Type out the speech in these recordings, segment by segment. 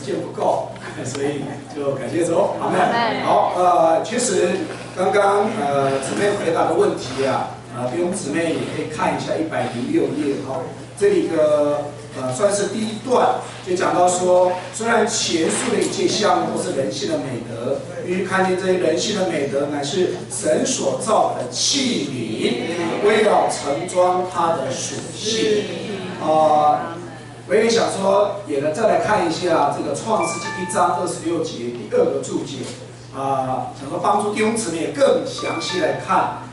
间不够，所以就感谢主，阿们。好，确实刚刚姊妹回答的问题啊，弟兄姊妹也可以看一下106页哈，这里算是第一段，就讲到说，虽然前述的一切项目都是人性的美德，必须看见这些人性的美德乃是神所造的器皿，为了盛装它的属性。我也想说，也再来看一下这个创世纪1章26节第2个注解，想说帮助弟兄姊妹更详细来看，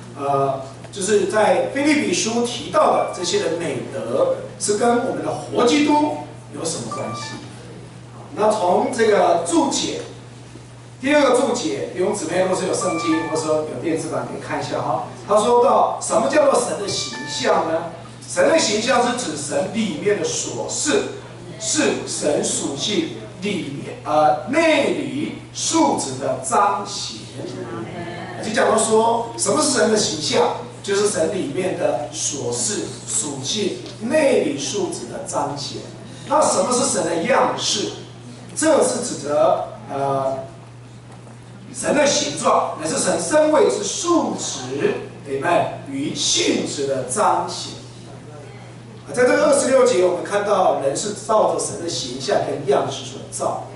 就是在腓立比书提到的这些的美德，是跟我们的活基督有什么关系？那从这个注解，第2个注解，弟兄姊妹若是有圣经或者说有电子版，可以看一下哈。他说到什么叫做神的形象呢？神的形象是指神里面的所是，是神属性里面内里素质的彰显。就讲到说，什么是神的形象？就是神里面的所是属性内里素质的彰显。那什么是神的样式？这是指着神的形状，乃是神身位之素质，对不对？与性质的彰显。在这个26节，我们看到人是照着神的形象跟样式所造。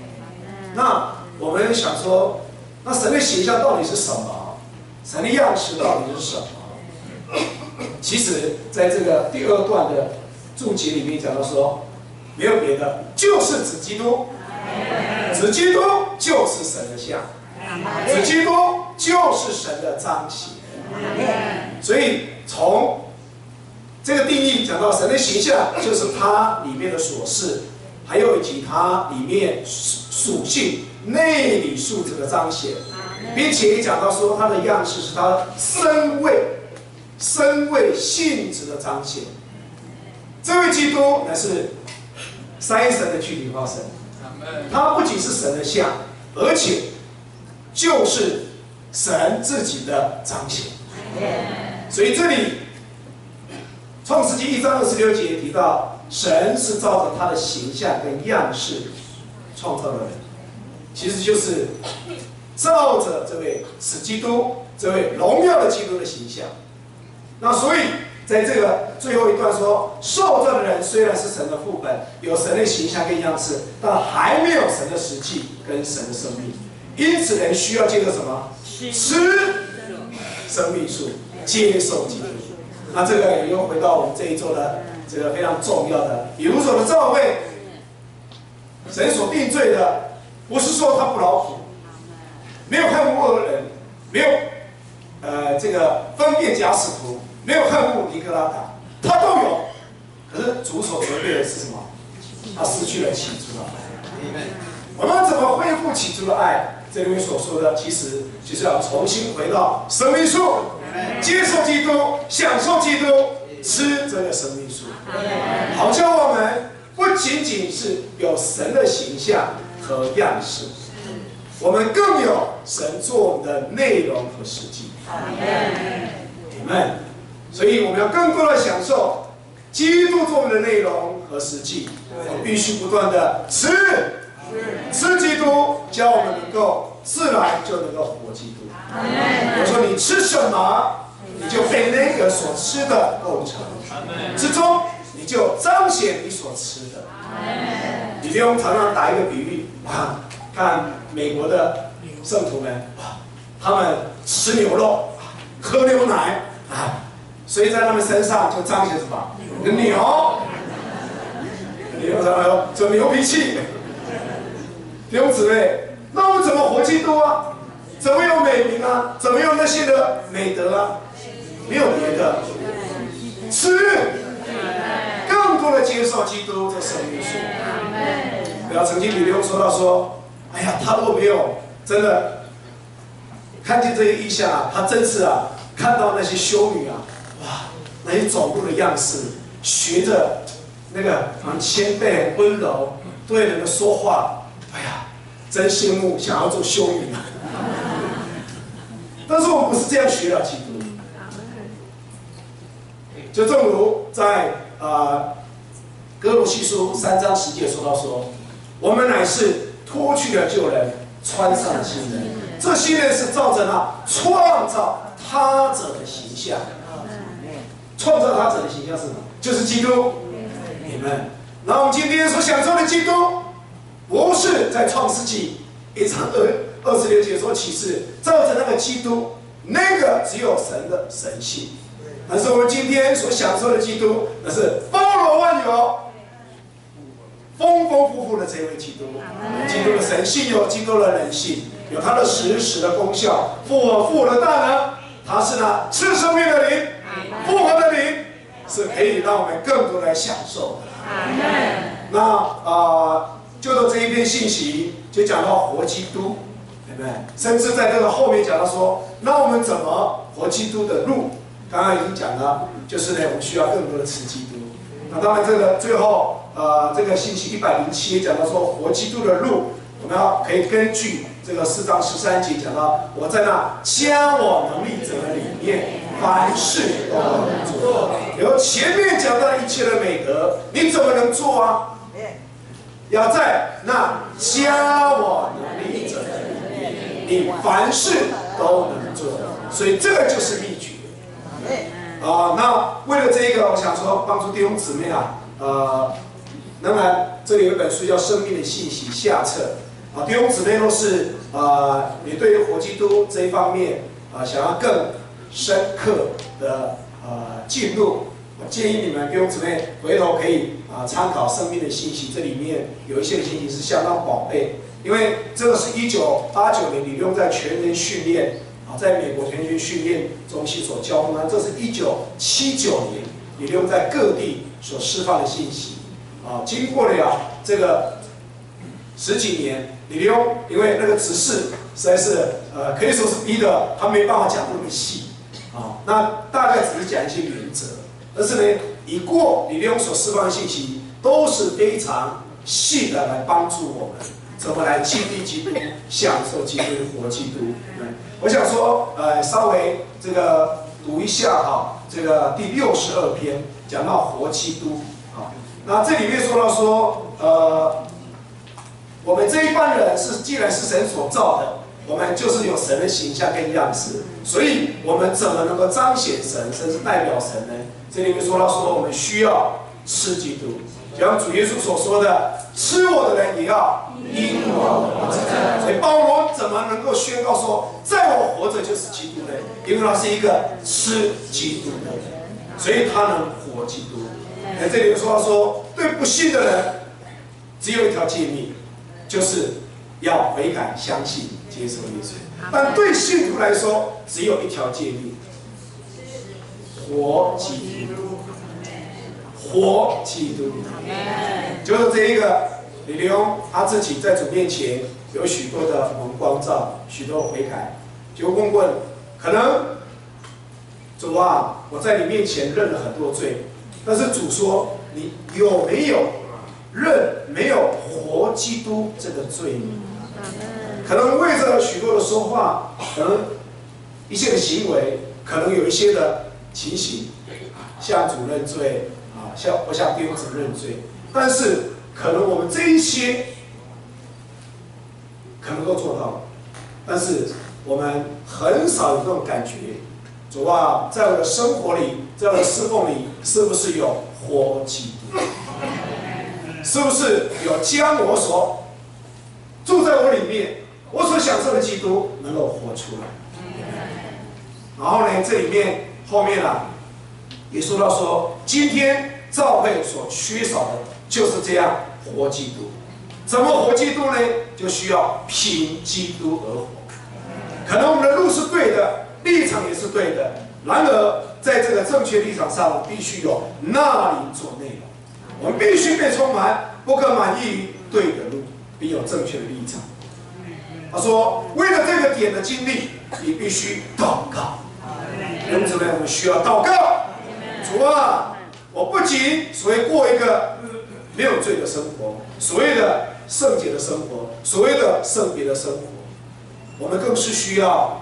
那我们想说，那神的形象到底是什么？神的样式到底是什么？其实，在这个第2段的注解里面讲到说，没有别的，就是指基督，指基督就是神的像，指基督就是神的彰显。所以从这个定义讲到神的形象，就是它里面的所是，还有以及它里面属性内里素质的彰显，并且也讲到说它的样式是它身位性质的彰显。这位基督乃是三神的具体化身，他不仅是神的像，而且就是神自己的彰显。所以这里创世纪1章26节提到，神是照着他的形象跟样式创造的人，其实就是照着这位使基督、这位荣耀的基督的形象。那所以在这个最后一段说，受造的人虽然是神的副本，有神的形象跟样式，但还没有神的实际跟神的生命，因此人需要借着什么？吃生命树，接受基督。那这个也又回到我们这一周的这个非常重要的以弗所的教会，神所定罪的，不是说他不劳苦，没有恨恶恶人，没有这个分辨假使徒，没有恨恶尼哥拉达，他都有。可是主所责备的是什么？他失去了起初的爱。我们怎么恢复起初的爱？这里面所说的，其实就是要重新回到生命树，接受基督，享受基督，吃这个生命树，好叫我们不仅仅是有神的形象和样式，我们更有神做我们的内容和实际。阿们。所以我们要更多的享受基督做我们的内容和实际，我们必须不断的吃基督，教我们能够自然就能够活基督。我说你吃什么，你就被那个所吃的构成之中，你就彰显你所吃的。你不用常常打一个比喻啊，看美国的圣徒们，他们吃牛肉，喝牛奶啊，所以在他们身上就彰显什么？有牛什么？就牛脾气。弟兄姊妹，那我们怎么活基督啊？怎么有美名啊？怎么有那些的美德啊？没有别的，吃，更多的接受基督的生命树。不要曾经李刘说到说，哎呀，他如果没有真的看见这些意象啊，他真是啊，看到那些修女啊，哇，那些走路的样式，学着那个很谦卑、很温柔，对人的说话。哎呀，真羡慕，想要做修女啊！但是我们不是这样学的基督。就正如在哥罗西书3章10节说到说，我们乃是脱去了旧人，穿上了新人。这新人是照着那创造他者的形象。创造他者的形象是什么？就是基督。你们，那我们今天所享受的基督，不是在创世纪1章26节所启示，照着那个基督，那个只有神的神性。但是我们今天所享受的基督，那是包罗万有、丰丰富富的这位基督。基督的神性有基督的人性，有他的实时的功效，复活的大能。他是那赐生命的灵，复活的灵，是可以让我们更多来享受的。那就到这一篇信息，就讲到活基督，对不对？甚至在这个后面讲到说，那我们怎么活基督的路？刚刚已经讲了，就是呢，我们需要更多的吃基督。那当然，这个最后这个信息107也讲到说，活基督的路，我们可以根据这个4章13节讲到，我在那加我能力者的里面，凡事都能做。由前面讲到的一切的美德，你怎么能做啊？要在那加我能力者的里面，你凡事都能做。所以这个就是秘诀。那为了这个，我想说帮助弟兄姊妹当然这里有一本书叫《生命的信息》下册弟兄姊妹若是你对于活基督这一方面想要更深刻的进入，我建议你们弟兄姊妹回头可以参考《生命的信息》，这里面有一些信息是相当宝贝，因为这个是1989年李用在全人训练在美国全人训练中心所教的，这是1979年李用在各地所释放的信息经过了这个10几年，李用因为那个执事实在是可以说是逼得他没办法讲那么细那大概只是讲一些原则，但是呢，以过李用所释放的信息都是非常细的来帮助我们怎么来经历基督、享受基督、活基督。我想说，稍微这个读一下这个第62篇讲到活基督那这里面说到说，我们这一般人既然是神所造的，我们就是有神的形象跟样式，所以我们怎么能够彰显神？神是代表神呢？这里面说到说，我们需要吃基督，就像主耶稣所说的，吃我的人也要因我活着。所以保罗怎么能够宣告说，在我活着就是基督呢？因为他是一个吃基督的人，所以他能活基督。在这里说到说，对不信的人，只有一条诫命，就是要悔改、相信、接受耶稣。但对信徒来说，只有一条诫命：活基督，活基督。就是这一个李流他自己在主面前有许多的光照，许多悔改，就问问，可能主啊，我在你面前认了很多罪。但是主说，你有没有认没有活基督这个罪呢？可能为着许多的说话，可能一些的行为，可能有一些的情形，向主认罪向弟兄姊妹认罪，但是可能我们这一些可能都做到了，但是我们很少有这种感觉。主啊，在我的生活里，在我的侍奉里，是不是有活基督？是不是有将我所住在我里面，我所享受的基督能够活出来？然后呢，这里面后面也说到说，今天教会所缺少的就是这样活基督。怎么活基督呢？就需要凭基督而活。可能我们的路是对的，立场也是对的，然而在这个正确立场上，我们必须有那灵做内容。我们必须被充满，不可满意于对的路，并有正确的立场。他说，为了这个点的经历，你必须祷告。弟兄姊妹，我们需要祷告。主啊，我不仅所谓过一个没有罪的生活，所谓的圣洁的生活，所谓的圣别的生活，我们更是需要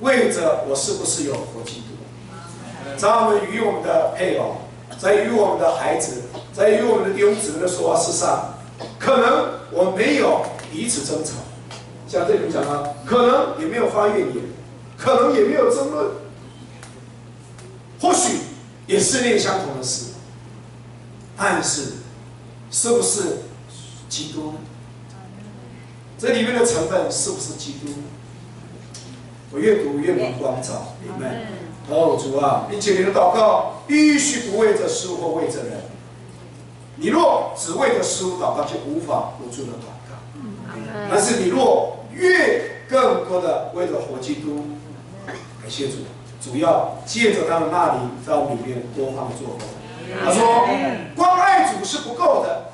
为着我是不是有活基督，在我们与我们的配偶，在与我们的孩子，在与我们的弟兄姊妹的说话事上，可能我没有彼此争吵。像这里讲啊，可能也没有发怨言，可能也没有争论，或许也是念相同的事，但是是不是基督？这里面的成分是不是基督？我越读越蒙光照，明白？哦，主啊，并且你的祷告必须不为着事物或为着人。你若只为着事物祷告，就无法不住的祷告。但是你若越更多的为了活基督，感谢主，主要借着他们那里在我们里面多方作工。他说，光爱主是不够的。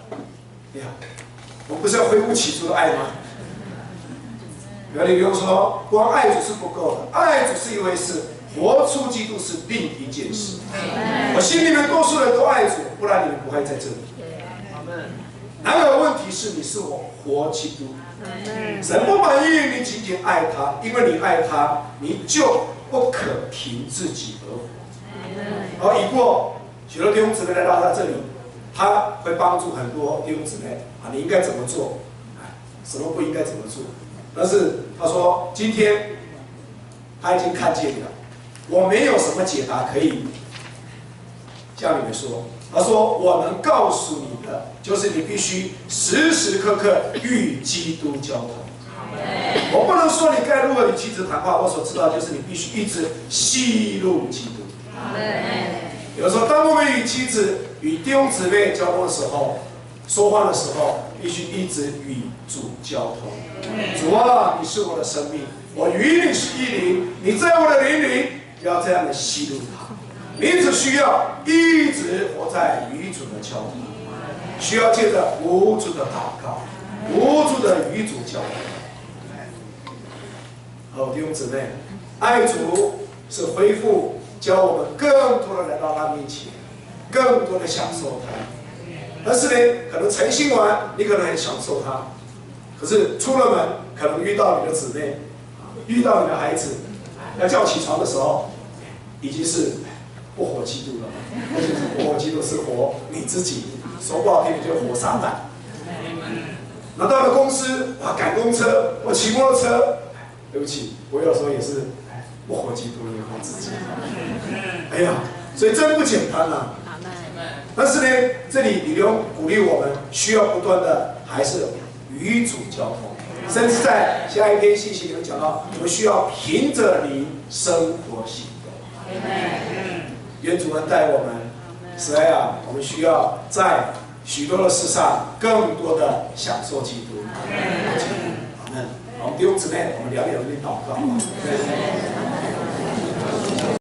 哎呀，我们不是要恢复起初的爱吗？不用说，光爱主是不够的，爱主是一回事，活出基督是另一件事。我心里面多数人都爱主，不然你们不会在这里。然而问题是，你是我活基督，神不满意你仅仅爱他，因为你爱他，你就不可凭自己而活。而已过许多弟兄姊妹来到他这里，他会帮助很多弟兄姊妹啊，你应该怎么做，什么不应该怎么做。但是他说，今天他已经看见了，我没有什么解答可以向你们说。他说，我能告诉你的，就是你必须时时刻刻与基督交通。我不能说你该如何与妻子谈话，我所知道就是你必须一直吸入基督。有时候，当我们与妻子、与弟兄姊妹交通的时候，说话的时候，必须一直与主交通。主啊，你是我的生命，我与你是一灵，你在我的灵里，要这样的吸入它。你只需要一直活在与主的交通，需要借着无助的祷告，无助的与主交通。好，弟兄姊妹，爱主是恢复，教我们更多的来到他面前，更多的享受他。但是呢，可能晨兴完，你可能很享受他，可是出了门，可能遇到你的姊妹，遇到你的孩子，要叫起床的时候，已经是不活基督了，而且是不活基督，是活你自己。说不好听，就活撒旦。那到了公司，哇，赶公车，我骑摩托车，对不起，我有时候也是不活基督，也活自己。哎呀，所以真不简单啊。但是呢，这里李龙鼓励我们，需要不断的还是与主交通，甚至在下一篇信息里面讲到，我们需要凭着灵生活行动。愿主恩待我们，实在啊，我们需要在许多的事上更多的享受基督。阿门。好，弟兄姊妹，我们聊聊这祷告。